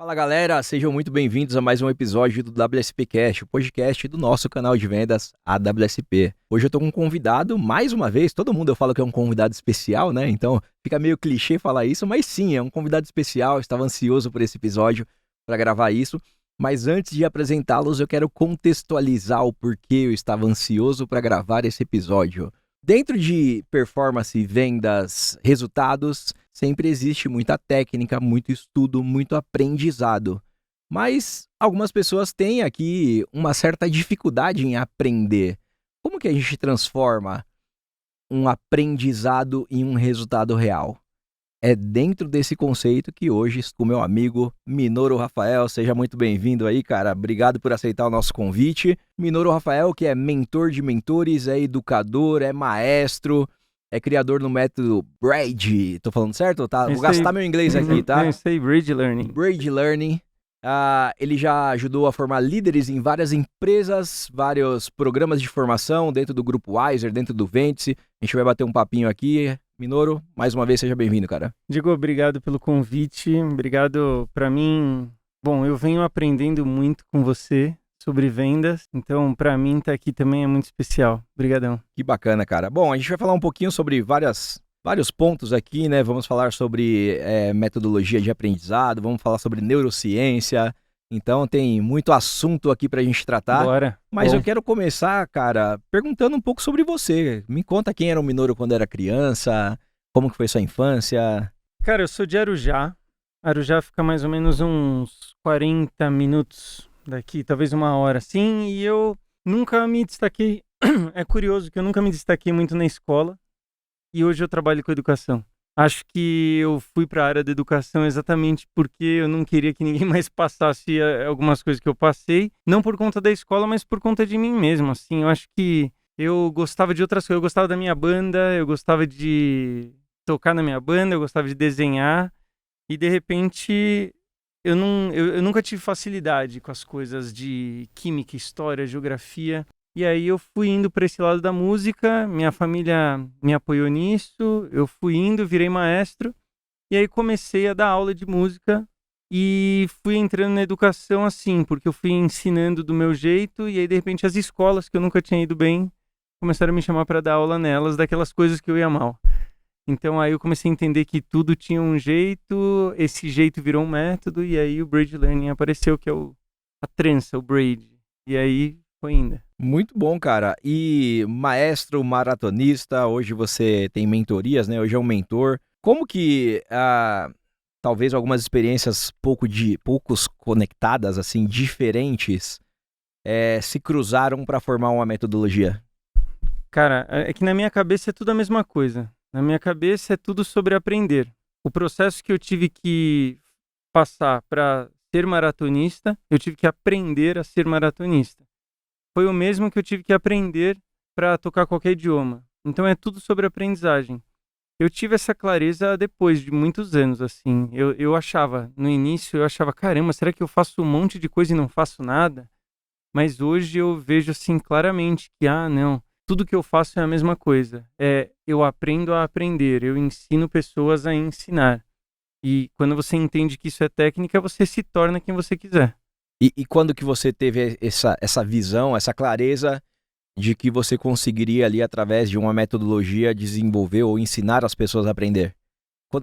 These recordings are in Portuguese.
Fala galera, sejam muito bem-vindos a mais um episódio do WSPcast, o podcast do nosso canal de vendas AWSP. Hoje eu tô com um convidado, mais uma vez, todo mundo eu falo que é um convidado especial, né? Então fica meio clichê falar isso, mas sim, é um convidado especial, estava ansioso por esse episódio para gravar isso. Mas antes de apresentá-los, eu quero contextualizar o porquê eu estava ansioso para gravar esse episódio. Dentro de performance, vendas, resultados, sempre existe muita técnica, muito estudo, muito aprendizado. Mas algumas pessoas têm aqui uma certa dificuldade em aprender. Como que a gente transforma um aprendizado em um resultado real? É dentro desse conceito que hoje estou com meu amigo Minoru Rafael. Seja muito bem-vindo aí, cara. Obrigado por aceitar o nosso convite. Minoru Rafael, que é mentor de mentores, é educador, é maestro, é criador no método Braid. Tô falando certo? Tá? Vou gastar meu inglês aqui, tá? Eu sei, Braid Learning. Braid Learning. Ele já ajudou a formar líderes em várias empresas, vários programas de formação dentro do Grupo Wiser, dentro do Ventice. A gente vai bater um papinho aqui. Minoru, mais uma vez, seja bem-vindo, cara. Diego, obrigado pelo convite. Obrigado para mim. Bom, eu venho aprendendo muito com você sobre vendas, então para mim tá aqui também é muito especial. Obrigadão. Que bacana, cara. Bom, a gente vai falar um pouquinho sobre vários pontos aqui, né? Vamos falar sobre metodologia de aprendizado, vamos falar sobre neurociência. Então tem muito assunto aqui pra gente tratar. Bora. Mas eu quero começar, cara, perguntando um pouco sobre você. Me conta quem era o Minoru quando era criança, como que foi sua infância. Cara, eu sou de Arujá. Arujá fica mais ou menos uns 40 minutos daqui, talvez uma hora, assim. E eu nunca me destaquei. É curioso que eu nunca me destaquei muito na escola. E hoje eu trabalho com educação. Acho que eu fui para a área da educação exatamente porque eu não queria que ninguém mais passasse algumas coisas que eu passei. Não por conta da escola, mas por conta de mim mesmo, assim. Eu acho que eu gostava de outras coisas. Eu gostava da minha banda, eu gostava de tocar na minha banda, eu gostava de desenhar. E, de repente, eu nunca tive facilidade com as coisas de química, história, geografia. E aí eu fui indo para esse lado da música, minha família me apoiou nisso, eu fui indo, virei maestro, e aí comecei a dar aula de música e fui entrando na educação assim, porque eu fui ensinando do meu jeito, e aí de repente as escolas que eu nunca tinha ido bem começaram a me chamar para dar aula nelas, daquelas coisas que eu ia mal. Então aí eu comecei a entender que tudo tinha um jeito, esse jeito virou um método, e aí o Braid Learning apareceu, que é a trança, o Braid, e aí foi ainda. Muito bom, cara. E maestro maratonista, hoje você tem mentorias, né? Hoje é um mentor. Como que, talvez algumas experiências poucos conectadas, assim, diferentes, se cruzaram para formar uma metodologia? Cara, é que na minha cabeça é tudo a mesma coisa. Na minha cabeça é tudo sobre aprender. O processo que eu tive que passar para ser maratonista, eu tive que aprender a ser maratonista. Foi o mesmo que eu tive que aprender para tocar qualquer idioma. Então é tudo sobre aprendizagem. Eu tive essa clareza depois de muitos anos, assim. Eu achava, no início, caramba, será que eu faço um monte de coisa e não faço nada? Mas hoje eu vejo, assim, claramente que, não, tudo que eu faço é a mesma coisa. Eu aprendo a aprender, eu ensino pessoas a ensinar. E quando você entende que isso é técnica, você se torna quem você quiser. E quando que você teve essa visão, essa clareza de que você conseguiria ali, através de uma metodologia, desenvolver ou ensinar as pessoas a aprender?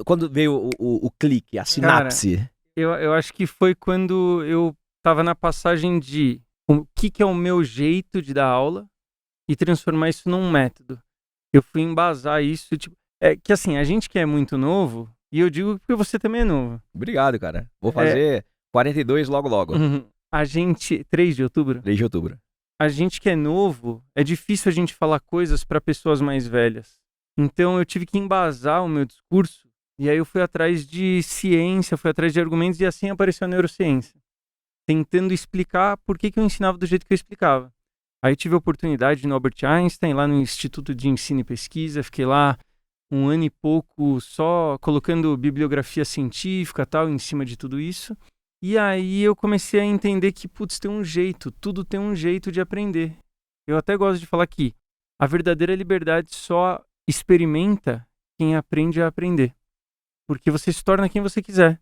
Quando veio o clique, a sinapse? Cara, eu acho que foi quando eu estava na passagem de o que é o meu jeito de dar aula e transformar isso num método. Eu fui embasar isso, tipo... É que assim, a gente que é muito novo, e eu digo porque você também é novo. Obrigado, cara. Vou fazer 42 logo. A gente... 3 de outubro? 3 de outubro. A gente que é novo, é difícil a gente falar coisas para pessoas mais velhas. Então eu tive que embasar o meu discurso, e aí eu fui atrás de ciência, fui atrás de argumentos, e assim apareceu a neurociência. Tentando explicar por que eu ensinava do jeito que eu explicava. Aí tive a oportunidade no Albert Einstein, lá no Instituto de Ensino e Pesquisa, fiquei lá 1 ano e pouco só colocando bibliografia científica tal, em cima de tudo isso. E aí eu comecei a entender que, tem um jeito, tudo tem um jeito de aprender. Eu até gosto de falar que a verdadeira liberdade só experimenta quem aprende a aprender. Porque você se torna quem você quiser.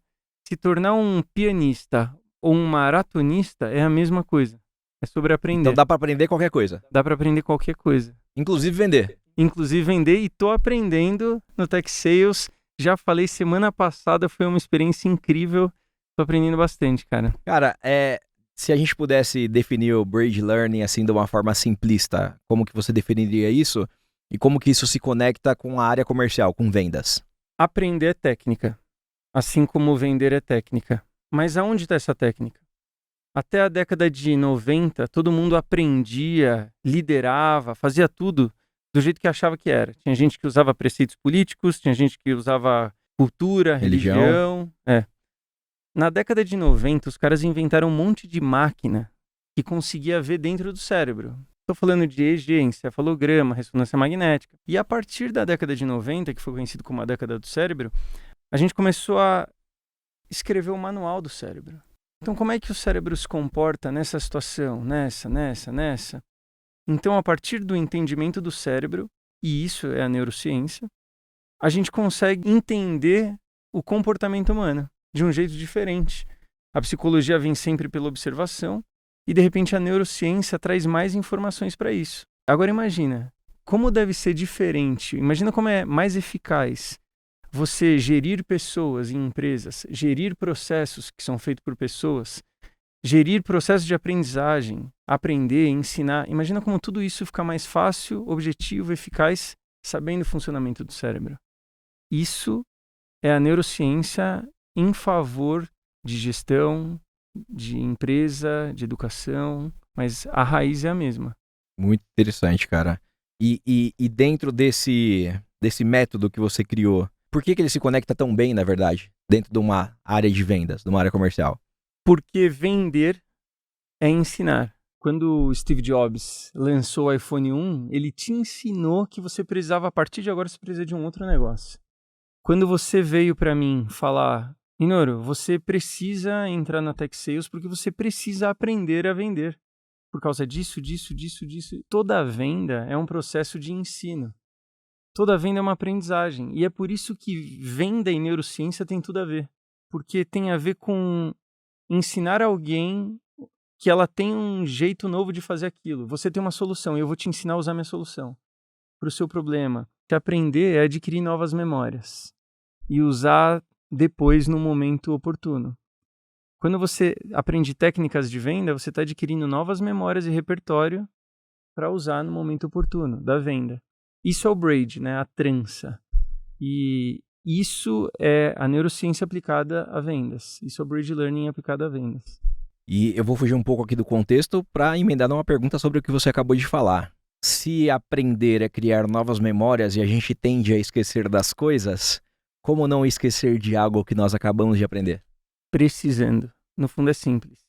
Se tornar um pianista ou um maratonista é a mesma coisa. É sobre aprender. Então dá para aprender qualquer coisa. Dá para aprender qualquer coisa. Inclusive vender. Inclusive vender, e tô aprendendo no Tech Sales. Já falei semana passada, foi uma experiência incrível. Tô aprendendo bastante, cara. Cara, se a gente pudesse definir o Bridge Learning assim de uma forma simplista, como que você definiria isso? E como que isso se conecta com a área comercial, com vendas? Aprender é técnica, assim como vender é técnica. Mas aonde está essa técnica? Até a década de 90, todo mundo aprendia, liderava, fazia tudo do jeito que achava que era. Tinha gente que usava preceitos políticos, tinha gente que usava cultura, religião. Na década de 90, os caras inventaram um monte de máquina que conseguia ver dentro do cérebro. Estou falando de EEG, encefalograma, ressonância magnética. E a partir da década de 90, que foi conhecido como a década do cérebro, a gente começou a escrever o manual do cérebro. Então, como é que o cérebro se comporta nessa situação, nessa? Então, a partir do entendimento do cérebro, e isso é a neurociência, a gente consegue entender o comportamento humano de um jeito diferente. A psicologia vem sempre pela observação e, de repente, a neurociência traz mais informações para isso. Agora, imagina, como deve ser diferente, imagina como é mais eficaz você gerir pessoas em empresas, gerir processos que são feitos por pessoas, gerir processos de aprendizagem, aprender, ensinar. Imagina como tudo isso fica mais fácil, objetivo, eficaz, sabendo o funcionamento do cérebro. Isso é a neurociência em favor de gestão, de empresa, de educação, mas a raiz é a mesma. Muito interessante, cara. E dentro desse método que você criou, por que ele se conecta tão bem, na verdade, dentro de uma área de vendas, de uma área comercial? Porque vender é ensinar. Quando o Steve Jobs lançou o iPhone 1, ele te ensinou que você precisava, a partir de agora, você precisa de um outro negócio. Quando você veio para mim falar, Minoru, você precisa entrar na Tech Sales porque você precisa aprender a vender. Por causa disso. Toda venda é um processo de ensino. Toda venda é uma aprendizagem. E é por isso que venda e neurociência tem tudo a ver. Porque tem a ver com ensinar alguém que ela tem um jeito novo de fazer aquilo. Você tem uma solução e eu vou te ensinar a usar minha solução para o seu problema. Te aprender é adquirir novas memórias e usar depois no momento oportuno. Quando você aprende técnicas de venda, você está adquirindo novas memórias e repertório para usar no momento oportuno da venda. Isso é o braid, né? A trança. E isso é a neurociência aplicada a vendas. Isso é o Bridge Learning aplicado a vendas. E eu vou fugir um pouco aqui do contexto para emendar numa pergunta sobre o que você acabou de falar. Se aprender é criar novas memórias e a gente tende a esquecer das coisas, como não esquecer de algo que nós acabamos de aprender? Precisando. No fundo é simples.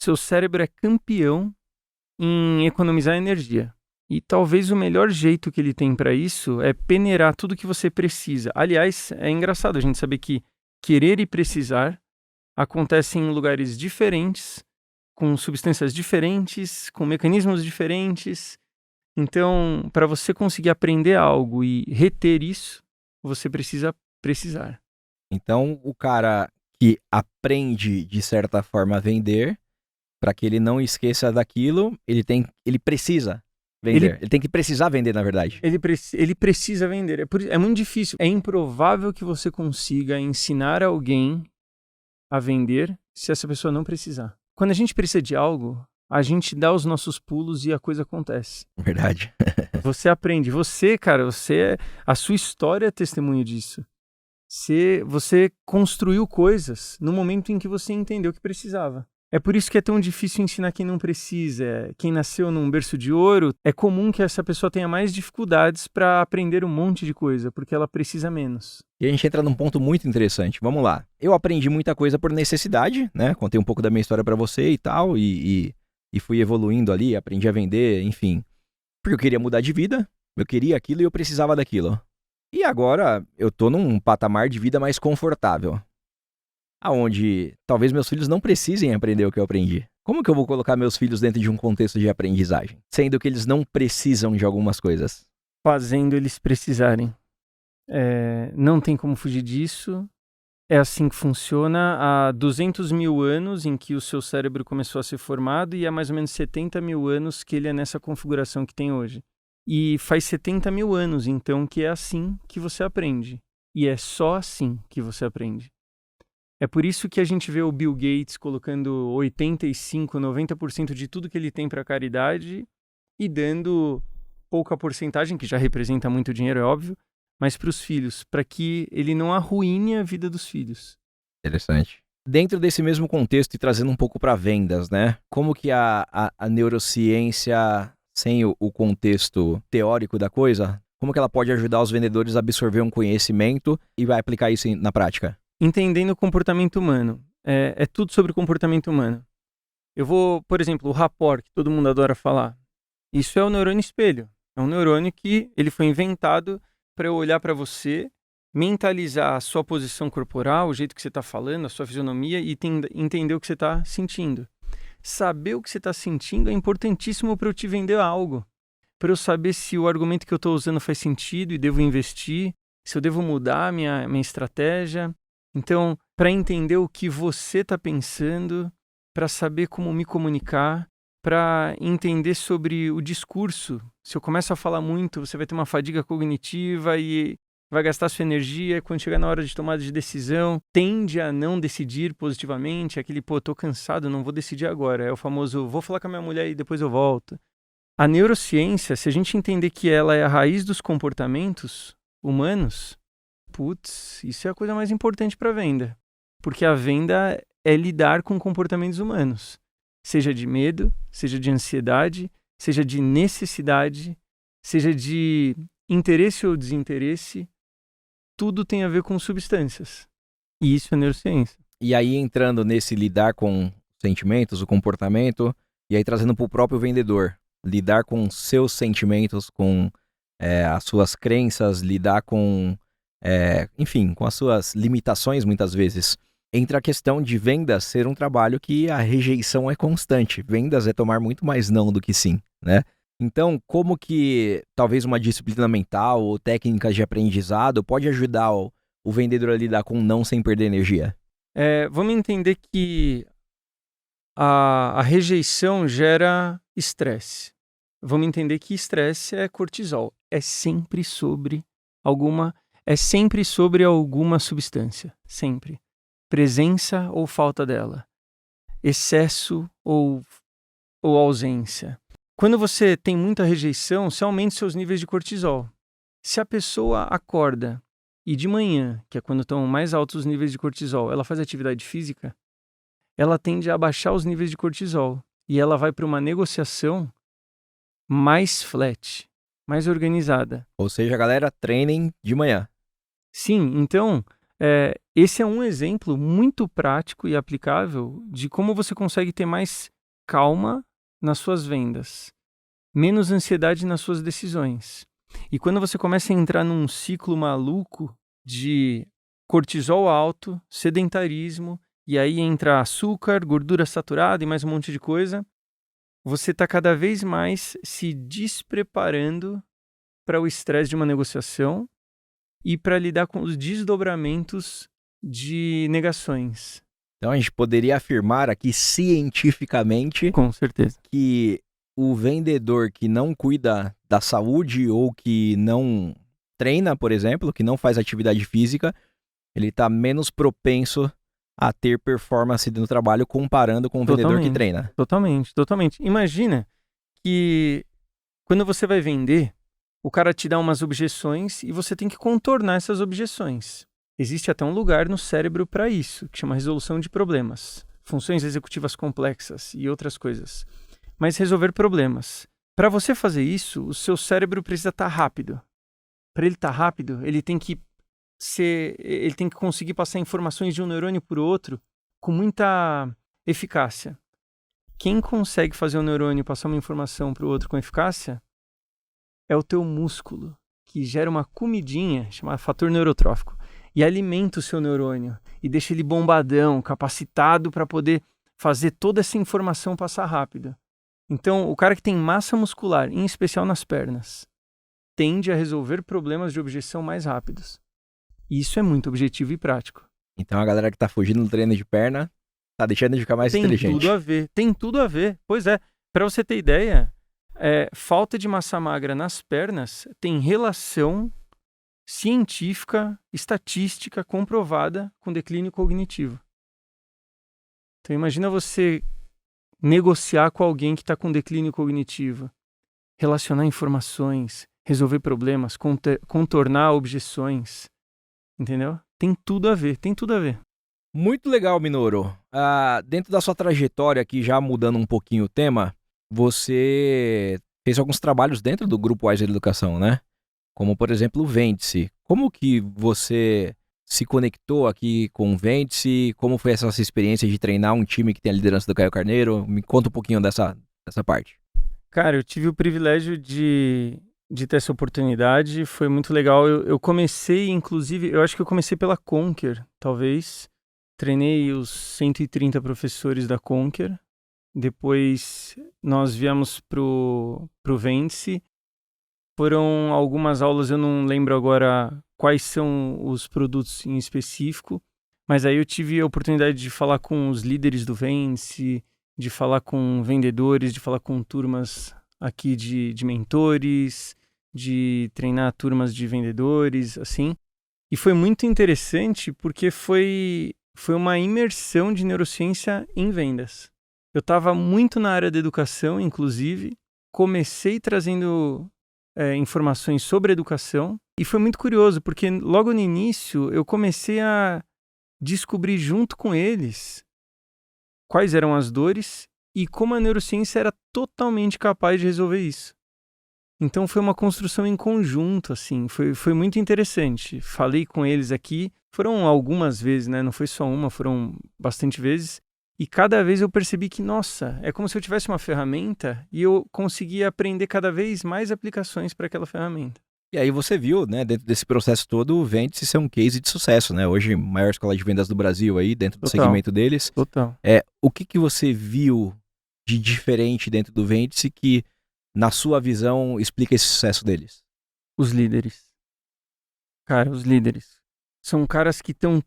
Seu cérebro é campeão em economizar energia. E talvez o melhor jeito que ele tem para isso é peneirar tudo que você precisa. Aliás, é engraçado a gente saber que querer e precisar acontecem em lugares diferentes, com substâncias diferentes, com mecanismos diferentes. Então, para você conseguir aprender algo e reter isso, você precisa precisar. Então, o cara que aprende, de certa forma, a vender, para que ele não esqueça daquilo, ele precisa vender. Ele tem que precisar vender, na verdade. Ele precisa vender. É muito difícil. É improvável que você consiga ensinar alguém a vender se essa pessoa não precisar. Quando a gente precisa de algo, a gente dá os nossos pulos e a coisa acontece. Verdade. Você aprende. Você, cara, a sua história é testemunho disso. Você construiu coisas no momento em que você entendeu que precisava. É por isso que é tão difícil ensinar quem não precisa. Quem nasceu num berço de ouro, é comum que essa pessoa tenha mais dificuldades para aprender um monte de coisa, porque ela precisa menos. E a gente entra num ponto muito interessante. Vamos lá. Eu aprendi muita coisa por necessidade, né? Contei um pouco da minha história para você e tal, e fui evoluindo ali, aprendi a vender, enfim. Porque eu queria mudar de vida, eu queria aquilo e eu precisava daquilo. E agora eu tô num patamar de vida mais confortável, aonde talvez meus filhos não precisem aprender o que eu aprendi. Como que eu vou colocar meus filhos dentro de um contexto de aprendizagem, sendo que eles não precisam de algumas coisas? Fazendo eles precisarem. Não tem como fugir disso. É assim que funciona há 200 mil anos em que o seu cérebro começou a ser formado e há mais ou menos 70 mil anos que ele é nessa configuração que tem hoje. E faz 70 mil anos, então, que é assim que você aprende. E é só assim que você aprende. É por isso que a gente vê o Bill Gates colocando 85, 90% de tudo que ele tem para caridade e dando pouca porcentagem, que já representa muito dinheiro, é óbvio, mas para os filhos, para que ele não arruine a vida dos filhos. Interessante. Dentro desse mesmo contexto e trazendo um pouco para vendas, né? Como que a neurociência, sem o contexto teórico da coisa, como que ela pode ajudar os vendedores a absorver um conhecimento e vai aplicar isso na prática? Entendendo o comportamento humano. É tudo sobre o comportamento humano. Eu vou, por exemplo, o rapport, que todo mundo adora falar. Isso é o neurônio espelho. É um neurônio que ele foi inventado para eu olhar para você, mentalizar a sua posição corporal, o jeito que você está falando, a sua fisionomia e entender o que você está sentindo. Saber o que você está sentindo é importantíssimo para eu te vender algo. Para eu saber se o argumento que eu estou usando faz sentido e devo investir, se eu devo mudar a minha estratégia. Então, para entender o que você está pensando, para saber como me comunicar, para entender sobre o discurso. Se eu começo a falar muito, você vai ter uma fadiga cognitiva e vai gastar sua energia. Quando chegar na hora de tomada de decisão, tende a não decidir positivamente. Aquele, tô cansado, não vou decidir agora. É o famoso, vou falar com a minha mulher e depois eu volto. A neurociência, se a gente entender que ela é a raiz dos comportamentos humanos, isso é a coisa mais importante para a venda. Porque a venda é lidar com comportamentos humanos. Seja de medo, seja de ansiedade, seja de necessidade, seja de interesse ou desinteresse, tudo tem a ver com substâncias. E isso é neurociência. E aí entrando nesse lidar com sentimentos, o comportamento, e aí trazendo para o próprio vendedor, lidar com seus sentimentos, com as suas crenças, lidar com, enfim, com as suas limitações muitas vezes. Entra a questão de vendas ser um trabalho que a rejeição é constante. Vendas é tomar muito mais não do que sim, né? Então, como que talvez uma disciplina mental ou técnicas de aprendizado pode ajudar o vendedor a lidar com não sem perder energia? Vamos entender que a rejeição gera estresse. Vamos entender que estresse é cortisol. É sempre sobre alguma substância. Sempre. Presença ou falta dela, excesso ou ausência. Quando você tem muita rejeição, você aumenta seus níveis de cortisol. Se a pessoa acorda e de manhã, que é quando estão mais altos os níveis de cortisol, ela faz atividade física, ela tende a baixar os níveis de cortisol e ela vai para uma negociação mais flat, mais organizada. Ou seja, galera, treinem de manhã. Sim, então... esse é um exemplo muito prático e aplicável de como você consegue ter mais calma nas suas vendas, menos ansiedade nas suas decisões. E quando você começa a entrar num ciclo maluco de cortisol alto, sedentarismo, e aí entra açúcar, gordura saturada e mais um monte de coisa, você está cada vez mais se despreparando para o estresse de uma negociação e para lidar com os desdobramentos de negações. Então a gente poderia afirmar aqui cientificamente, com certeza, que o vendedor que não cuida da saúde ou que não treina, por exemplo, que não faz atividade física, ele está menos propenso a ter performance no trabalho comparando com o vendedor que treina. Totalmente. Imagina que quando você vai vender, o cara te dá umas objeções e você tem que contornar essas objeções. Existe até um lugar no cérebro para isso, que chama resolução de problemas, funções executivas complexas e outras coisas. Mas resolver problemas. Para você fazer isso, o seu cérebro precisa estar rápido. Para ele estar rápido, ele tem que conseguir passar informações de um neurônio para o outro com muita eficácia. Quem consegue fazer um neurônio passar uma informação para o outro com eficácia é o teu músculo, que gera uma comidinha chamada fator neurotrófico e alimenta o seu neurônio e deixa ele bombadão, capacitado para poder fazer toda essa informação passar rápido. Então, o cara que tem massa muscular, em especial nas pernas, tende a resolver problemas de objeção mais rápidos. E isso é muito objetivo e prático. Então a galera que tá fugindo do treino de perna tá deixando de ficar mais inteligente. Tem tudo a ver, tem tudo a ver. Pois é, para você ter ideia, falta de massa magra nas pernas tem relação científica, estatística comprovada com declínio cognitivo. Então imagina você negociar com alguém que está com declínio cognitivo, relacionar informações, resolver problemas, contornar objeções, entendeu? Tem tudo a ver, tem tudo a ver. Muito legal, Minoru. Dentro da sua trajetória aqui, já mudando um pouquinho o tema, você fez alguns trabalhos dentro do Grupo Wiser Educação, né? Como, por exemplo, o Vêndice. Como que você se conectou aqui com o Vêndice? Como foi essa sua experiência de treinar um time que tem a liderança do Caio Carneiro? Me conta um pouquinho dessa parte. Cara, eu tive o privilégio de ter essa oportunidade, foi muito legal. Eu comecei, inclusive, eu acho que eu comecei pela Conquer, talvez. Treinei os 130 professores da Conquer. Depois nós viemos pro Vêndice. Foram algumas aulas, eu não lembro agora quais são os produtos em específico, mas aí eu tive a oportunidade de falar com os líderes do Vêndice, de falar com vendedores, de falar com turmas aqui de mentores, de treinar turmas de vendedores, assim. E foi muito interessante porque foi uma imersão de neurociência em vendas. Eu estava muito na área da educação, inclusive. Comecei trazendo informações sobre educação e foi muito curioso, porque logo no início eu comecei a descobrir junto com eles quais eram as dores e como a neurociência era totalmente capaz de resolver isso. Então foi uma construção em conjunto, assim, foi muito interessante. Falei com eles aqui, foram algumas vezes, né? Não foi só uma, foram bastante vezes. E cada vez eu percebi que, nossa, é como se eu tivesse uma ferramenta e eu conseguia aprender cada vez mais aplicações para aquela ferramenta. E aí você viu, né, dentro desse processo todo, o Vêndice ser um case de sucesso, né? Hoje, a maior escola de vendas do Brasil aí, dentro do segmento deles. Total. O que você viu de diferente dentro do Vêndice que, na sua visão, explica esse sucesso deles? Os líderes. Cara, os líderes. São caras que estão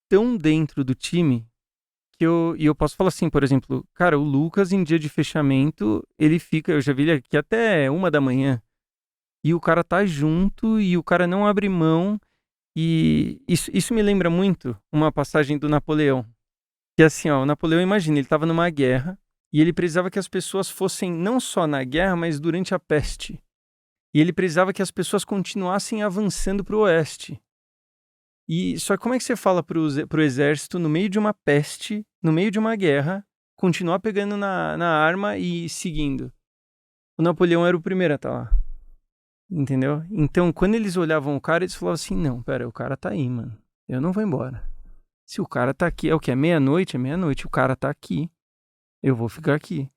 tão dentro do time que eu posso falar assim, por exemplo, cara, o Lucas em dia de fechamento, ele fica, eu já vi ele aqui até 1h, e o cara tá junto, e o cara não abre mão, e isso me lembra muito uma passagem do Napoleão, que é assim, ó, o Napoleão, imagina, ele tava numa guerra, e ele precisava que as pessoas fossem não só na guerra, mas durante a peste, e ele precisava que as pessoas continuassem avançando pro oeste. E só que como é que você fala pro exército, no meio de uma peste, no meio de uma guerra, continuar pegando na arma e seguindo? O Napoleão era o primeiro a estar lá. Entendeu? Então, quando eles olhavam o cara, eles falavam assim, não, pera, o cara tá aí, mano. Eu não vou embora. Se o cara tá aqui, é o que? É meia-noite? É meia-noite. O cara tá aqui. Eu vou ficar aqui.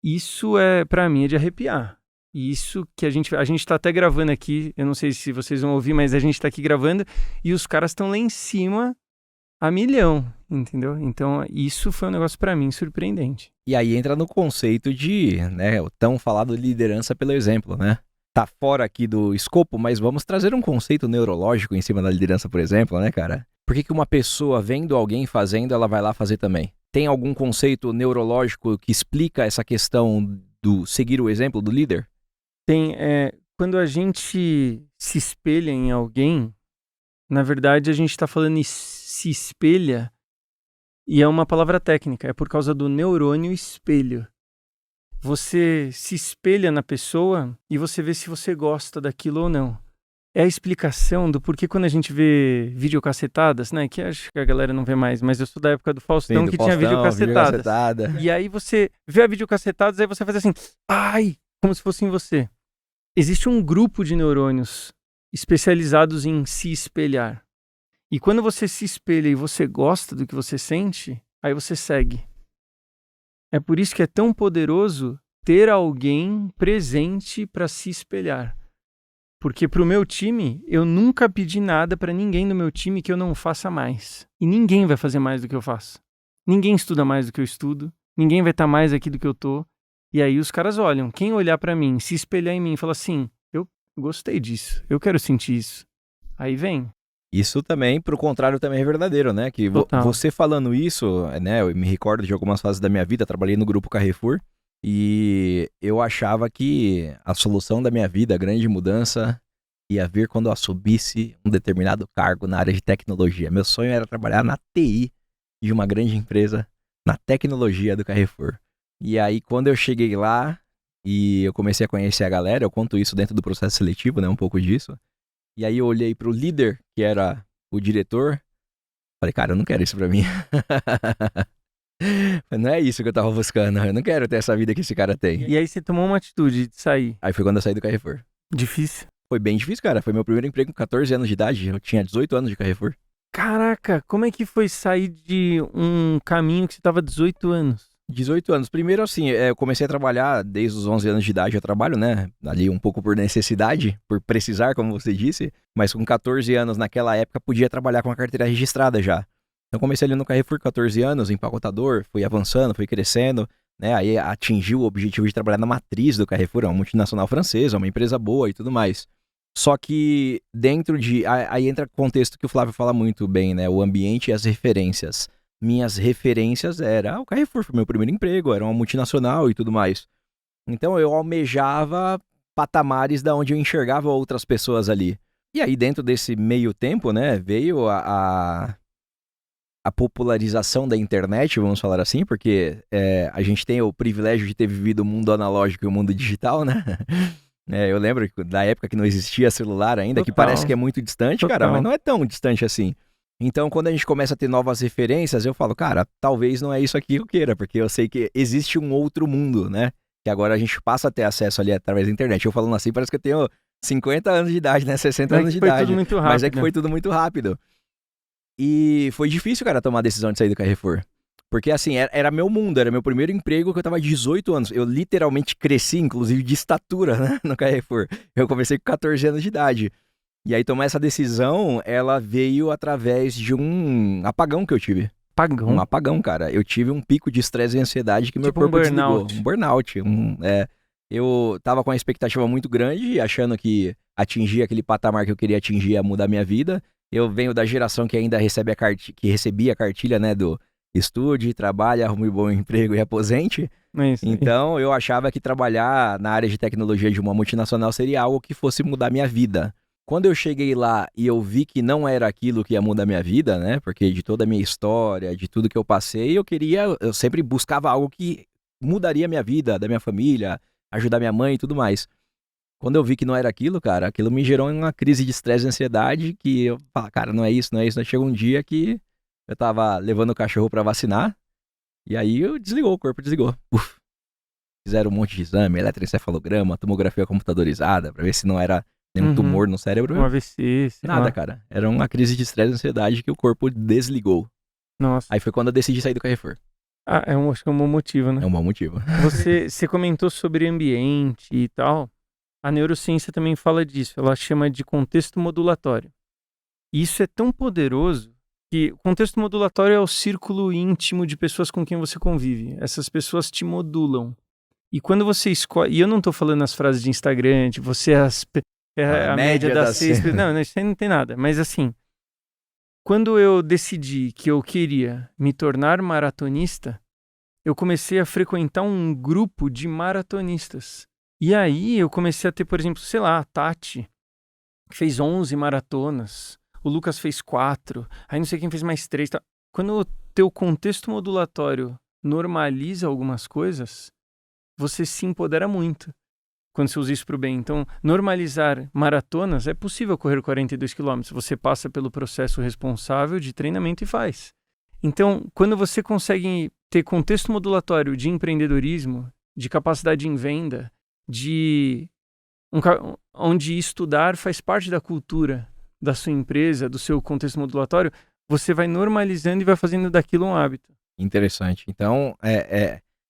Isso pra mim, é de arrepiar. E isso que a gente tá até gravando aqui, eu não sei se vocês vão ouvir, mas a gente tá aqui gravando e os caras estão lá em cima a milhão, entendeu? Então isso foi um negócio pra mim surpreendente. E aí entra no conceito de, né, o tão falado liderança pelo exemplo, né? Tá fora aqui do escopo, mas vamos trazer um conceito neurológico em cima da liderança, por exemplo, né, cara? Por que uma pessoa vendo alguém fazendo, ela vai lá fazer também? Tem algum conceito neurológico que explica essa questão do seguir o exemplo do líder? Tem, quando a gente se espelha em alguém, na verdade a gente está falando em se espelha, e é uma palavra técnica, é por causa do neurônio espelho. Você se espelha na pessoa e você vê se você gosta daquilo ou não. É a explicação do porquê quando a gente vê videocassetadas, né? Que acho que a galera não vê mais, mas eu sou da época do Faustão. Sim, do que Faustão, tinha videocassetadas. E aí você vê a videocassetadas, aí você faz assim, ai, como se fosse em você. Existe um grupo de neurônios especializados em se espelhar. E quando você se espelha e você gosta do que você sente, aí você segue. É por isso que é tão poderoso ter alguém presente para se espelhar. Porque pro meu time, eu nunca pedi nada para ninguém do meu time que eu não faça mais. E ninguém vai fazer mais do que eu faço. Ninguém estuda mais do que eu estudo. Ninguém vai estar mais aqui do que eu tô. E aí os caras olham. Quem olhar para mim, se espelhar em mim e falar assim, eu gostei disso, eu quero sentir isso. Aí vem. Isso também, pro contrário, também é verdadeiro, né? Que Total. você falando isso, né? Eu me recordo de algumas fases da minha vida, trabalhei no Grupo Carrefour e eu achava que a solução da minha vida, a grande mudança, ia vir quando eu assumisse um determinado cargo na área de tecnologia. Meu sonho era trabalhar na TI de uma grande empresa, na tecnologia do Carrefour. E aí, quando eu cheguei lá e eu comecei a conhecer a galera, eu conto isso dentro do processo seletivo, né? Um pouco disso. E aí eu olhei pro líder, que era o diretor, falei, cara, eu não quero isso pra mim. Não é isso que eu tava buscando, eu não quero ter essa vida que esse cara tem. E aí você tomou uma atitude de sair. Aí foi quando eu saí do Carrefour. Difícil. Foi bem difícil, cara. Foi meu primeiro emprego com 14 anos de idade. Eu tinha 18 anos de Carrefour. Caraca, como é que foi sair de um caminho que você tava 18 anos? 18 anos. Primeiro, assim, eu comecei a trabalhar desde os 11 anos de idade. Eu trabalho, né? Ali um pouco por necessidade, por precisar, como você disse. Mas com 14 anos, naquela época, podia trabalhar com a carteira registrada já. Então, comecei ali no Carrefour com 14 anos, empacotador. Fui avançando, fui crescendo. Né? Aí atingi o objetivo de trabalhar na matriz do Carrefour, uma multinacional francesa, uma empresa boa e tudo mais. Só que dentro de... Aí entra o contexto que o Flávio fala muito bem, né? O ambiente e as referências. Minhas referências era o Carrefour, foi meu primeiro emprego, era uma multinacional e tudo mais. Então eu almejava patamares da onde eu enxergava outras pessoas ali. E aí dentro desse meio tempo, né, veio a popularização da internet, vamos falar assim, porque a gente tem o privilégio de ter vivido o mundo analógico e o mundo digital, né? Eu lembro da época que não existia celular ainda, que Total. parece que é muito distante, cara, Total. mas não é tão distante assim. Então, quando a gente começa a ter novas referências, eu falo, cara, talvez não é isso aqui que eu queira, porque eu sei que existe um outro mundo, né? Que agora a gente passa a ter acesso ali através da internet. Eu falando assim, parece que eu tenho 50 anos de idade, né? 60 anos de Foi idade. tudo muito rápido. Mas é que foi tudo muito rápido. E foi difícil, cara, tomar a decisão de sair do Carrefour. Porque, assim, era meu mundo, era meu primeiro emprego que eu tava de 18 anos. Eu literalmente cresci, inclusive, de estatura, né, no Carrefour. Eu comecei com 14 anos de idade. E aí tomar essa decisão, ela veio através de um apagão que eu tive. Apagão? Um apagão, cara. Eu tive um pico de estresse e ansiedade que meu Tipo um corpo desligou. burnout. Um burnout. Eu tava com uma expectativa muito grande, achando que atingir aquele patamar que eu queria atingir ia mudar minha vida. Eu venho da geração que ainda que recebia a cartilha, né, do estude, trabalhe, arrume um bom emprego e aposente. É isso aí. Então, eu achava que trabalhar na área de tecnologia de uma multinacional seria algo que fosse mudar minha vida. Quando eu cheguei lá e eu vi que não era aquilo que ia mudar minha vida, né? Porque de toda a minha história, de tudo que eu passei, eu sempre buscava algo que mudaria a minha vida, da minha família, ajudar minha mãe e tudo mais. Quando eu vi que não era aquilo, cara, aquilo me gerou uma crise de estresse e ansiedade que eu falei, cara, não é isso, não é isso. Aí chegou um dia que eu tava levando o cachorro pra vacinar e aí o corpo desligou. Uf. Fizeram um monte de exame, eletroencefalograma, tomografia computadorizada, pra ver se não era nenhum tumor no cérebro. Um AVC, sei Nada, lá. cara. Era uma crise de estresse e ansiedade que o corpo desligou. Nossa. Aí foi quando eu decidi sair do Carrefour. Acho que é um bom motivo, né? É um bom motivo. Você comentou sobre ambiente e tal. A neurociência também fala disso. Ela chama de contexto modulatório. E isso é tão poderoso que o contexto modulatório é o círculo íntimo de pessoas com quem você convive. Essas pessoas te modulam. E quando você escolhe... E eu não tô falando as frases de Instagram, de você é a média das 6... Não, isso aí não tem nada. Mas assim, quando eu decidi que eu queria me tornar maratonista, eu comecei a frequentar um grupo de maratonistas. E aí eu comecei a ter, por exemplo, sei lá, a Tati, que fez 11 maratonas. O Lucas fez 4. Aí não sei quem fez mais 3. Tá? Quando o teu contexto modulatório normaliza algumas coisas, você se empodera muito quando você usa isso para o bem. Então, normalizar maratonas, é possível correr 42 quilômetros. Você passa pelo processo responsável de treinamento e faz. Então, quando você consegue ter contexto modulatório de empreendedorismo, de capacidade em venda, onde estudar faz parte da cultura da sua empresa, do seu contexto modulatório, você vai normalizando e vai fazendo daquilo um hábito. Interessante. Então,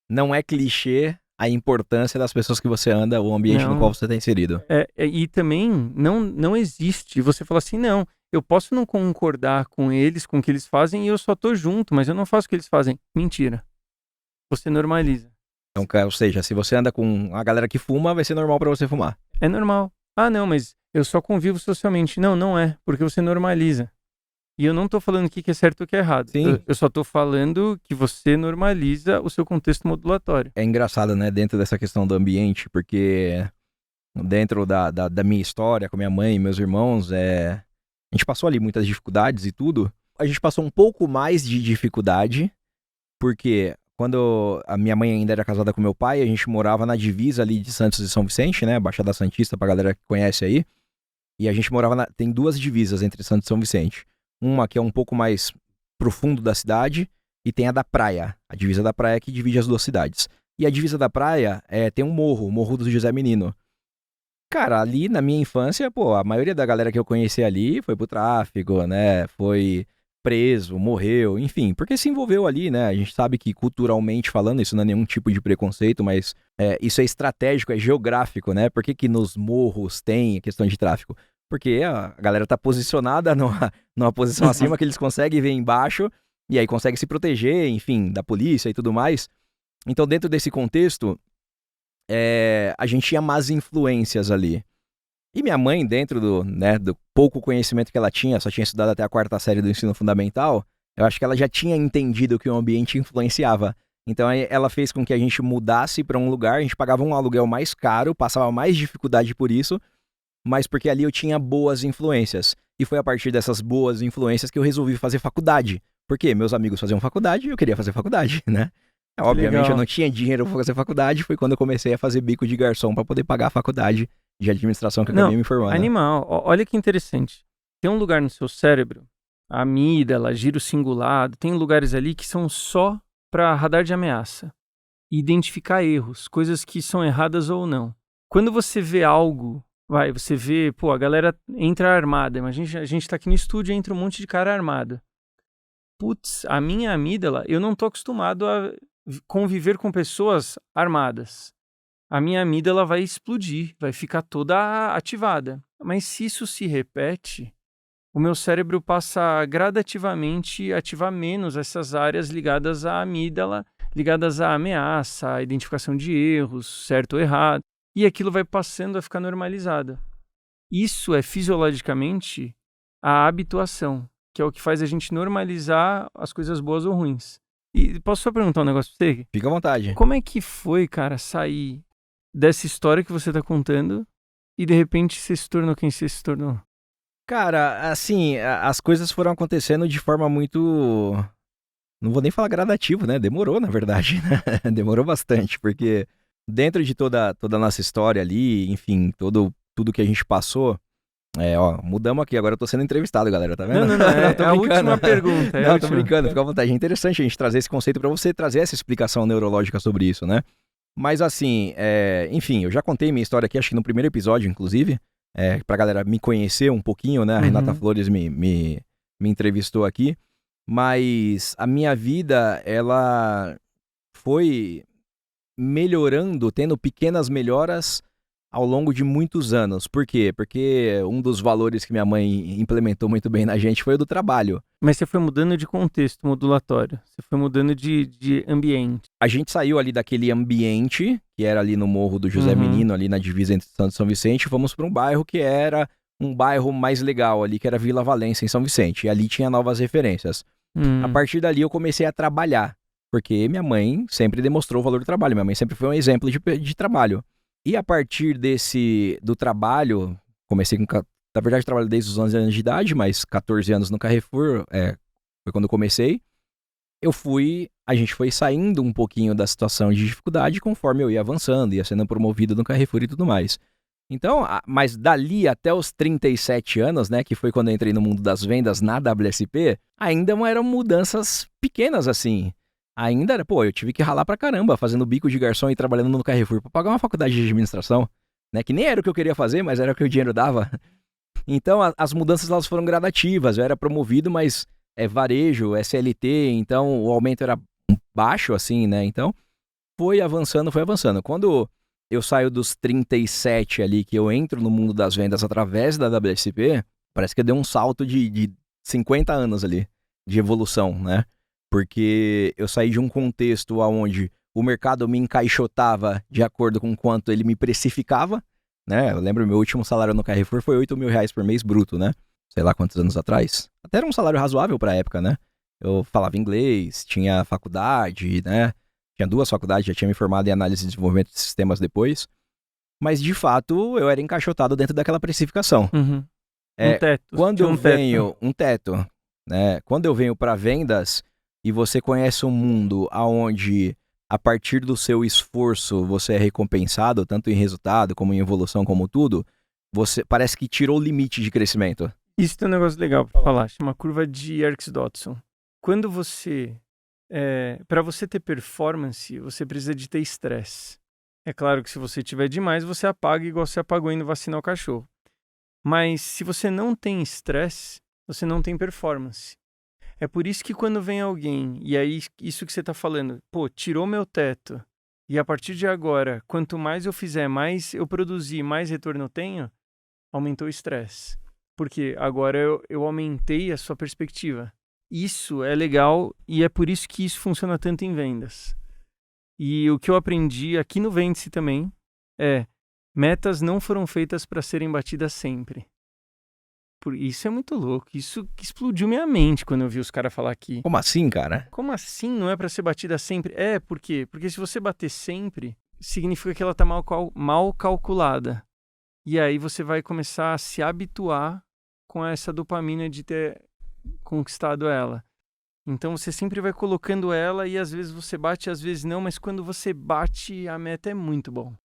não é clichê a importância das pessoas que você anda, o ambiente no qual você está inserido. E também não existe você falar assim, não, eu posso não concordar com eles, com o que eles fazem, e eu só tô junto, mas eu não faço o que eles fazem. Mentira. Você normaliza. Então, ou seja, se você anda com a galera que fuma, vai ser normal pra você fumar. É normal. Ah, não, mas eu só convivo socialmente. Não, não é, porque você normaliza. E eu não tô falando o que é certo e o que é errado. Sim. Eu só tô falando que você normaliza o seu contexto modulatório. É engraçado, né, dentro dessa questão do ambiente, porque dentro da minha história com minha mãe e meus irmãos, a gente passou ali muitas dificuldades e tudo. A gente passou um pouco mais de dificuldade, porque quando a minha mãe ainda era casada com meu pai, a gente morava na divisa ali de Santos e São Vicente, né, Baixada Santista, pra galera que conhece aí. E a gente morava tem duas divisas entre Santos e São Vicente. Uma que é um pouco mais profundo da cidade e tem a da praia. A divisa da praia que divide as duas cidades. E a divisa da praia tem um morro, o Morro do José Menino. Cara, ali na minha infância, pô, a maioria da galera que eu conheci ali foi pro tráfico, né? Foi preso, morreu, enfim, porque se envolveu ali, né? A gente sabe que culturalmente falando, isso não é nenhum tipo de preconceito, mas isso é estratégico, é geográfico, né? Por que nos morros tem a questão de tráfico? Porque a galera tá posicionada numa posição acima que eles conseguem ver embaixo e aí conseguem se proteger, enfim, da polícia e tudo mais. Então, dentro desse contexto, a gente tinha más influências ali. E minha mãe, dentro do pouco conhecimento que ela tinha, só tinha estudado até a 4ª série do ensino fundamental, eu acho que ela já tinha entendido que o ambiente influenciava. Então ela fez com que a gente mudasse para um lugar, a gente pagava um aluguel mais caro, passava mais dificuldade por isso, mas porque ali eu tinha boas influências. E foi a partir dessas boas influências que eu resolvi fazer faculdade. Porque meus amigos faziam faculdade e eu queria fazer faculdade, né? Obviamente eu não tinha dinheiro para fazer faculdade, foi quando eu comecei a fazer bico de garçom para poder pagar a faculdade de administração que eu acabei me formando. Animal, olha que interessante. Tem um lugar no seu cérebro, a amígdala, giro cingulado, tem lugares ali que são só para radar de ameaça. Identificar erros, coisas que são erradas ou não. Quando você vê algo, você vê, a galera entra armada. Imagina, a gente tá aqui no estúdio e entra um monte de cara armado. Putz, a minha amígdala, eu não tô acostumado a conviver com pessoas armadas. A minha amígdala vai explodir, vai ficar toda ativada. Mas se isso se repete, o meu cérebro passa gradativamente a ativar menos essas áreas ligadas à amígdala, ligadas à ameaça, à identificação de erros, certo ou errado. E aquilo vai passando a ficar normalizado. Isso é fisiologicamente a habituação, que é o que faz a gente normalizar as coisas boas ou ruins. E posso só perguntar um negócio pra você? Fica à vontade. Como é que foi, cara, sair dessa história que você tá contando e de repente você se tornou quem você se tornou? Cara, assim, as coisas foram acontecendo de forma muito... Não vou nem falar gradativo, né? Demorou, na verdade, né? Demorou bastante, porque dentro de toda a nossa história ali, enfim, tudo que a gente passou... mudamos aqui, agora eu tô sendo entrevistado, galera, tá vendo? Não, é a última pergunta. Não, tô brincando, fica à vontade. É interessante a gente trazer esse conceito pra você trazer essa explicação neurológica sobre isso, né? Mas assim, enfim, eu já contei minha história aqui, acho que no primeiro episódio, inclusive, pra galera me conhecer um pouquinho, né? A Renata Flores me entrevistou aqui, mas a minha vida, ela foi melhorando, tendo pequenas melhoras ao longo de muitos anos. Por quê? Porque um dos valores que minha mãe implementou muito bem na gente foi o do trabalho. Mas você foi mudando de contexto modulatório, você foi mudando de ambiente. A gente saiu ali daquele ambiente, que era ali no Morro do José Menino, ali na divisa entre Santos e São Vicente, e fomos para um bairro que era um bairro mais legal ali, que era Vila Valência, em São Vicente. E ali tinha novas referências. A partir dali eu comecei a trabalhar, porque minha mãe sempre demonstrou o valor do trabalho. Minha mãe sempre foi um exemplo de trabalho. E a partir do trabalho, comecei com... Na verdade, eu trabalho desde os 11 anos de idade, mas 14 anos no Carrefour, foi quando eu comecei. A gente foi saindo um pouquinho da situação de dificuldade conforme eu ia avançando, ia sendo promovido no Carrefour e tudo mais. Então, mas dali até os 37 anos, né, que foi quando eu entrei no mundo das vendas na WSP, ainda eram mudanças pequenas assim. Ainda era, eu tive que ralar pra caramba, fazendo bico de garçom e trabalhando no Carrefour pra pagar uma faculdade de administração, né? Que nem era o que eu queria fazer, mas era o que o dinheiro dava. Então, as mudanças elas foram gradativas. Eu era promovido, mas varejo, SLT, então o aumento era baixo, assim, né? Então, foi avançando. Quando eu saio dos 37 ali, que eu entro no mundo das vendas através da WSP, parece que eu dei um salto de 50 anos ali, de evolução, né? Porque eu saí de um contexto onde o mercado me encaixotava de acordo com quanto ele me precificava, né? Eu lembro meu último salário no Carrefour foi R$ 8.000 por mês bruto, né? Sei lá quantos anos atrás. Até era um salário razoável pra época, né? Eu falava inglês, tinha faculdade, né? Tinha 2 faculdades, já tinha me formado em análise e desenvolvimento de sistemas depois. Mas, de fato, eu era encaixotado dentro daquela precificação. Uhum. Um teto. Quando Tinha eu um teto. venho... Um teto, né? Quando eu venho para vendas e você conhece um mundo onde, a partir do seu esforço, você é recompensado, tanto em resultado, como em evolução, como tudo, você parece que tirou o limite de crescimento. Isso tem um negócio legal pra falar, chama curva de Yerkes-Dodson. Quando você... para você ter performance, você precisa de ter estresse. É claro que se você tiver demais, você apaga igual você apagou indo vacinar o cachorro. Mas se você não tem estresse, você não tem performance. É por isso que quando vem alguém, e aí isso que você tá falando, pô, tirou meu teto, e a partir de agora, quanto mais eu fizer, mais eu produzir, mais retorno eu tenho, aumentou o estresse. Porque agora eu aumentei a sua perspectiva. Isso é legal e é por isso que isso funciona tanto em vendas. E o que eu aprendi aqui no Vende-se também é: metas não foram feitas para serem batidas sempre. Isso é muito louco. Isso que explodiu minha mente quando eu vi os caras falar aqui. Como assim, cara? Como assim não é para ser batida sempre? Por quê? Porque se você bater sempre, significa que ela tá mal calculada. E aí você vai começar a se habituar com essa dopamina de ter conquistado ela. Então você sempre vai colocando ela e às vezes você bate, às vezes não, mas quando você bate, a meta é muito bom.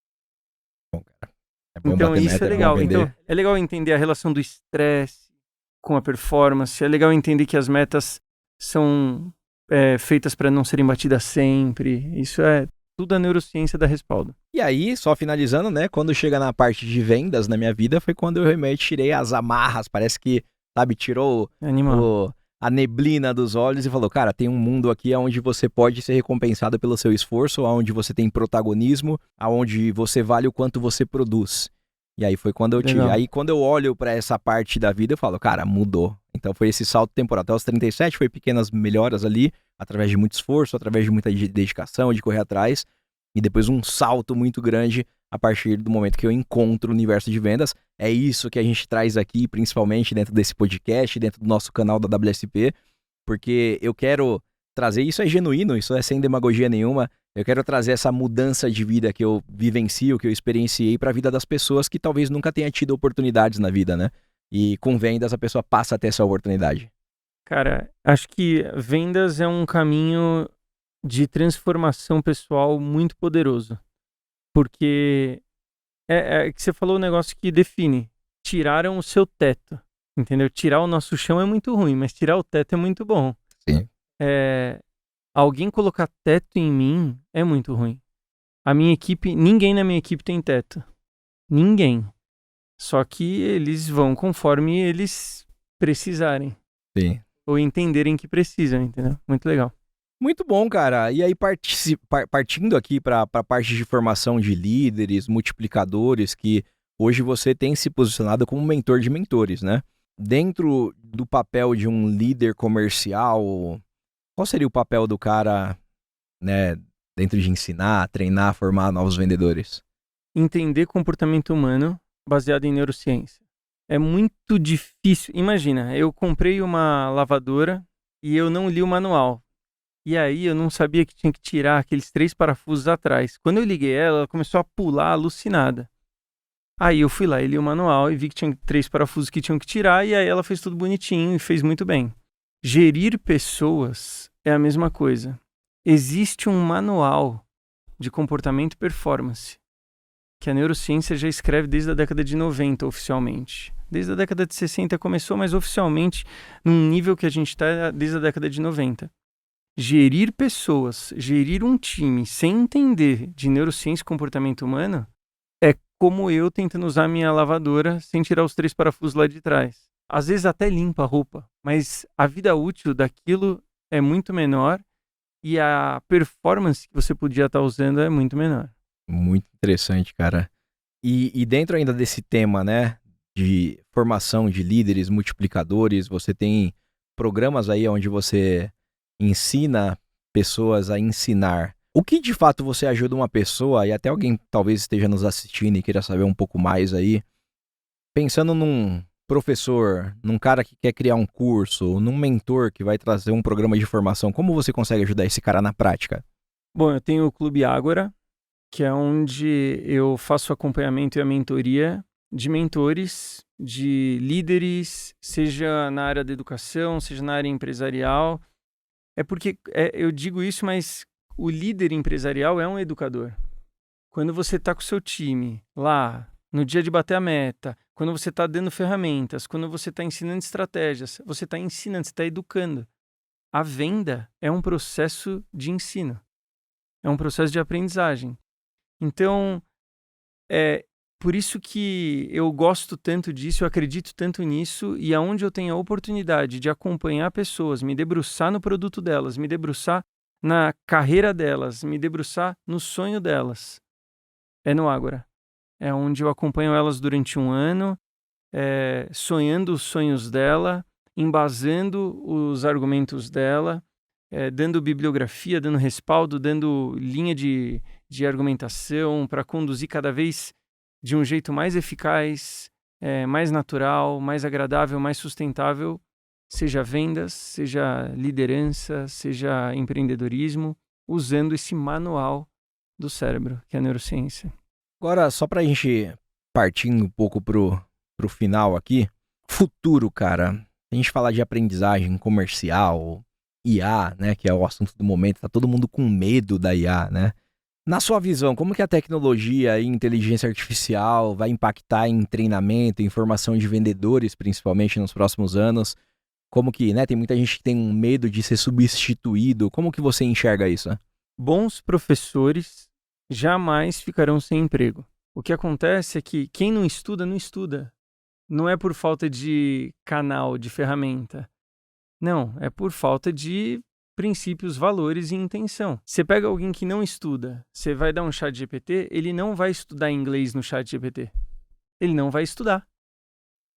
Bom, cara. É bom Então bater isso meta, é bom legal. vender. Então é legal entender a relação do estresse com a performance. É legal entender que as metas são feitas para não serem batidas sempre. Isso é tudo a neurociência da respaldo. E aí, só finalizando, né? Quando chega na parte de vendas na minha vida, foi quando eu realmente tirei as amarras. Parece que, sabe, tirou Animal. a neblina dos olhos e falou, cara, tem um mundo aqui onde você pode ser recompensado pelo seu esforço, onde você tem protagonismo, onde você vale o quanto você produz. E aí foi quando eu Legal. Aí quando eu olho pra essa parte da vida, eu falo, cara, mudou. Então foi esse salto temporal. Até os 37 foi pequenas melhoras ali, através de muito esforço, através de muita dedicação, de correr atrás. E depois um salto muito grande a partir do momento que eu encontro o universo de vendas. É isso que a gente traz aqui, principalmente dentro desse podcast, dentro do nosso canal da WSP, porque eu quero trazer, isso é genuíno, isso é sem demagogia nenhuma, eu quero trazer essa mudança de vida que eu vivencio, que eu experienciei para a vida das pessoas que talvez nunca tenha tido oportunidades na vida, né? E com vendas a pessoa passa a ter essa oportunidade. Cara, acho que vendas é um caminho de transformação pessoal muito poderoso. Porque é que você falou um negócio que define. Tiraram o seu teto, entendeu? Tirar o nosso chão é muito ruim, mas tirar o teto é muito bom. Sim. Alguém colocar teto em mim é muito ruim. A minha equipe, ninguém na minha equipe tem teto. Ninguém. Só que eles vão conforme eles precisarem. Sim. Ou entenderem que precisam, entendeu? Muito legal. Muito bom, cara. E aí, partindo aqui para a parte de formação de líderes, multiplicadores, que hoje você tem se posicionado como mentor de mentores, né? Dentro do papel de um líder comercial, qual seria o papel do cara, né, dentro de ensinar, treinar, formar novos vendedores? Entender comportamento humano baseado em neurociência. É muito difícil. Imagina, eu comprei uma lavadora e eu não li o manual. E aí eu não sabia que tinha que tirar aqueles 3 parafusos atrás. Quando eu liguei ela começou a pular alucinada. Aí eu fui lá e li o manual e vi que tinha 3 parafusos que tinham que tirar, e aí ela fez tudo bonitinho e fez muito bem. Gerir pessoas é a mesma coisa. Existe um manual de comportamento e performance que a neurociência já escreve desde a década de 90 oficialmente. Desde a década de 60 começou, mas oficialmente num nível que a gente está desde a década de 90. Gerir pessoas, gerir um time sem entender de neurociência e comportamento humano é como eu tentando usar minha lavadora sem tirar os 3 parafusos lá de trás. Às vezes até limpa a roupa, mas a vida útil daquilo é muito menor e a performance que você podia estar usando é muito menor. Muito interessante, cara. E dentro ainda desse tema, né, de formação de líderes, multiplicadores, você tem programas aí onde você ensina pessoas a ensinar O que de fato você ajuda uma pessoa, e até alguém talvez esteja nos assistindo e queira saber um pouco mais aí, pensando num professor, num cara que quer criar um curso, num mentor que vai trazer um programa de formação, como você consegue ajudar esse cara na prática? Bom, eu tenho o Clube Ágora, que é onde eu faço acompanhamento e a mentoria de mentores, de líderes, seja na área da educação, seja na área empresarial. É porque eu digo isso, mas o líder empresarial é um educador. Quando você está com o seu time lá, no dia de bater a meta, quando você está dando ferramentas, quando você está ensinando estratégias, você está ensinando, você está educando. A venda é um processo de ensino, é um processo de aprendizagem. Então, é por isso que eu gosto tanto disso, eu acredito tanto nisso, e aonde eu tenho a oportunidade de acompanhar pessoas, me debruçar no produto delas, me debruçar na carreira delas, me debruçar no sonho delas, é no Ágora. É onde eu acompanho elas durante um ano, sonhando os sonhos dela, embasando os argumentos dela, dando bibliografia, dando respaldo, dando linha de argumentação para conduzir cada vez de um jeito mais eficaz, mais natural, mais agradável, mais sustentável, seja vendas, seja liderança, seja empreendedorismo, usando esse manual do cérebro, que é a neurociência. Agora, só pra gente partir um pouco pro final aqui, futuro, cara. A gente falar de aprendizagem comercial, IA, né, que é o assunto do momento, tá todo mundo com medo da IA, né? Na sua visão, como que a tecnologia e inteligência artificial vai impactar em treinamento, em formação de vendedores, principalmente nos próximos anos? Como que, né, tem muita gente que tem um medo de ser substituído. Como que você enxerga isso, né? Bons professores jamais ficarão sem emprego. O que acontece é que quem não estuda, não estuda. Não é por falta de canal, de ferramenta. Não, é por falta de princípios, valores e intenção. Você pega alguém que não estuda, você vai dar um chat GPT, ele não vai estudar inglês no chat GPT. Ele não vai estudar.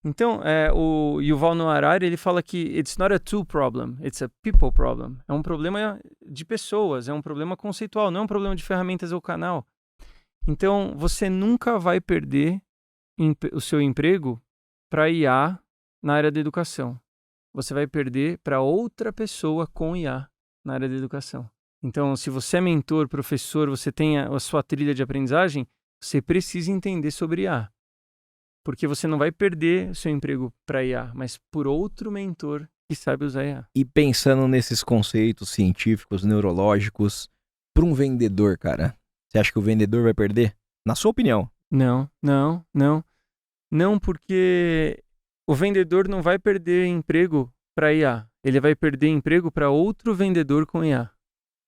Então, o Yuval Noah Harari, ele fala que it's not a tool problem, it's a people problem. É um problema de pessoas, é um problema conceitual, não é um problema de ferramentas ou canal. Então, você nunca vai perder o seu emprego para IA na área da educação. Você vai perder para outra pessoa com IA na área da educação. Então, se você é mentor, professor, você tem a sua trilha de aprendizagem, você precisa entender sobre IA. Porque você não vai perder seu emprego para IA, mas por outro mentor que sabe usar IA. E pensando nesses conceitos científicos, neurológicos, para um vendedor, cara, você acha que o vendedor vai perder? Na sua opinião? Não. Não, porque o vendedor não vai perder emprego para IA. Ele vai perder emprego para outro vendedor com IA.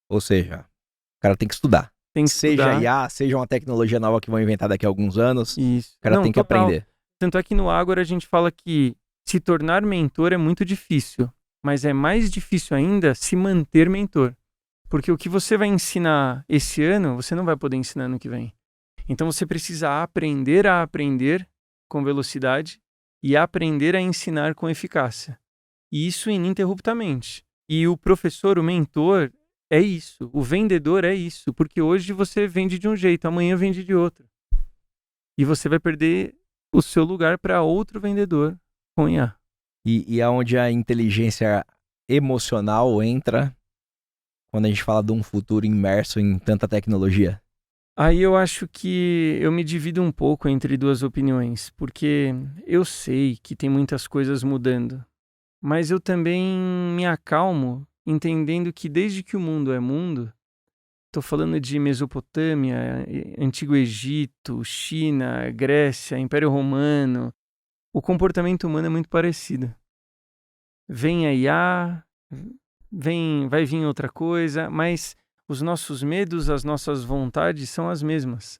Ou seja, o cara tem que estudar. Tem que seja estudar. IA, seja uma tecnologia nova que vão inventar daqui a alguns anos, Isso. o cara tem que total. aprender. Tanto é que no Ágora a gente fala que se tornar mentor é muito difícil, mas é mais difícil ainda se manter mentor. Porque o que você vai ensinar esse ano, você não vai poder ensinar no que vem. Então você precisa aprender a aprender com velocidade e aprender a ensinar com eficácia. E isso ininterruptamente. E o professor, o mentor, é isso. O vendedor é isso. Porque hoje você vende de um jeito, amanhã vende de outro. E você vai perder o seu lugar para outro vendedor com IA. E aonde a inteligência emocional entra quando a gente fala de um futuro imerso em tanta tecnologia? Aí eu acho que eu me divido um pouco entre duas opiniões, porque eu sei que tem muitas coisas mudando, mas eu também me acalmo entendendo que desde que o mundo é mundo, estou falando de Mesopotâmia, Antigo Egito, China, Grécia, Império Romano, o comportamento humano é muito parecido. Vem a IA, vai vir outra coisa, mas os nossos medos, as nossas vontades são as mesmas.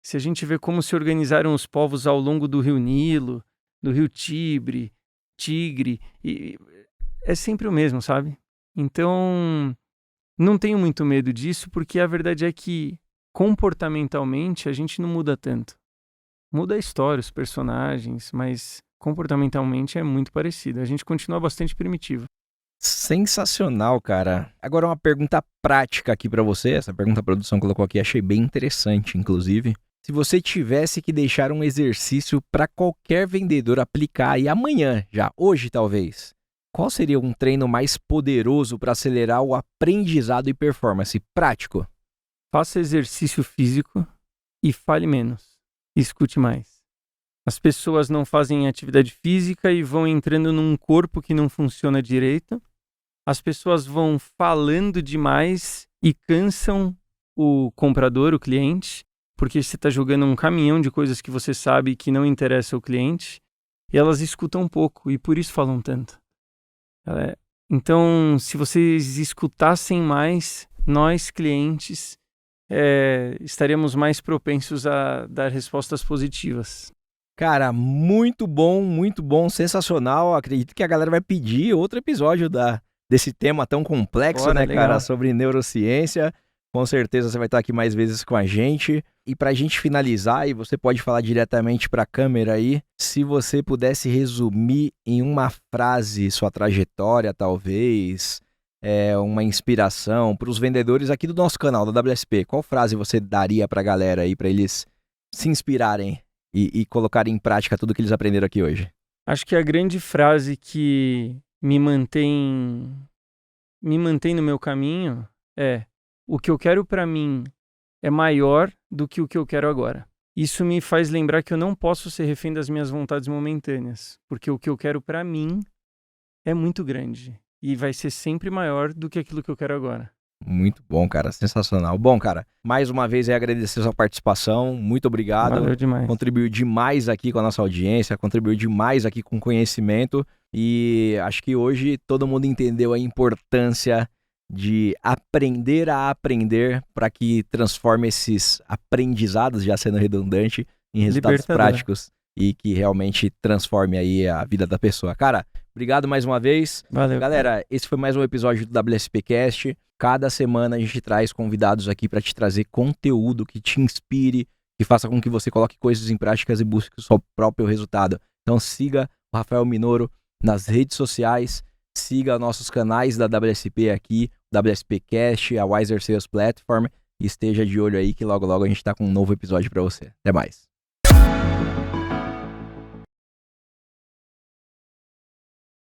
Se a gente vê como se organizaram os povos ao longo do Rio Nilo, do Rio Tigre, é sempre o mesmo, sabe? Então, não tenho muito medo disso, porque a verdade é que comportamentalmente a gente não muda tanto. Muda a história, os personagens, mas comportamentalmente é muito parecido. A gente continua bastante primitivo. Sensacional, cara. Agora uma pergunta prática aqui pra você. Essa pergunta a produção colocou aqui, achei bem interessante, inclusive. Se você tivesse que deixar um exercício para qualquer vendedor aplicar aí amanhã, já hoje talvez, qual seria um treino mais poderoso para acelerar o aprendizado e performance prático? Faça exercício físico e fale menos. Escute mais. As pessoas não fazem atividade física e vão entrando num corpo que não funciona direito. As pessoas vão falando demais e cansam o comprador, o cliente, porque você está jogando um caminhão de coisas que você sabe que não interessa ao cliente, e elas escutam pouco e por isso falam tanto. Então, se vocês escutassem mais, nós, clientes, estaríamos mais propensos a dar respostas positivas. Cara, muito bom, sensacional. Acredito que a galera vai pedir outro episódio desse tema tão complexo, Bora, né, legal. cara, sobre neurociência. Com certeza você vai estar aqui mais vezes com a gente. E pra gente finalizar, e você pode falar diretamente pra câmera aí, se você pudesse resumir em uma frase sua trajetória, talvez, uma inspiração para os vendedores aqui do nosso canal, da WSP, qual frase você daria pra galera aí, pra eles se inspirarem e colocarem em prática tudo que eles aprenderam aqui hoje? Acho que a grande frase que me mantém no meu caminho é: o que eu quero para mim é maior do que o que eu quero agora. Isso me faz lembrar que eu não posso ser refém das minhas vontades momentâneas, porque o que eu quero para mim é muito grande e vai ser sempre maior do que aquilo que eu quero agora. Muito bom, cara. Sensacional. Bom, cara, mais uma vez aí agradecer a sua participação. Muito obrigado. Valeu demais. Contribuiu demais aqui com a nossa audiência, contribuiu demais aqui com conhecimento. E acho que hoje todo mundo entendeu a importância de aprender a aprender para que transforme esses aprendizados, já sendo redundante, em resultados Libertador. práticos e que realmente transforme aí a vida da pessoa. Cara, obrigado mais uma vez. Valeu. Galera, esse foi mais um episódio do WSPcast. Cada semana a gente traz convidados aqui para te trazer conteúdo que te inspire, que faça com que você coloque coisas em práticas e busque o seu próprio resultado. Então siga o Rafael Minoro nas redes sociais, siga nossos canais da WSP aqui, WSPcast, a Wiser Sales Platform, e esteja de olho aí que logo logo a gente está com um novo episódio para você. Até mais.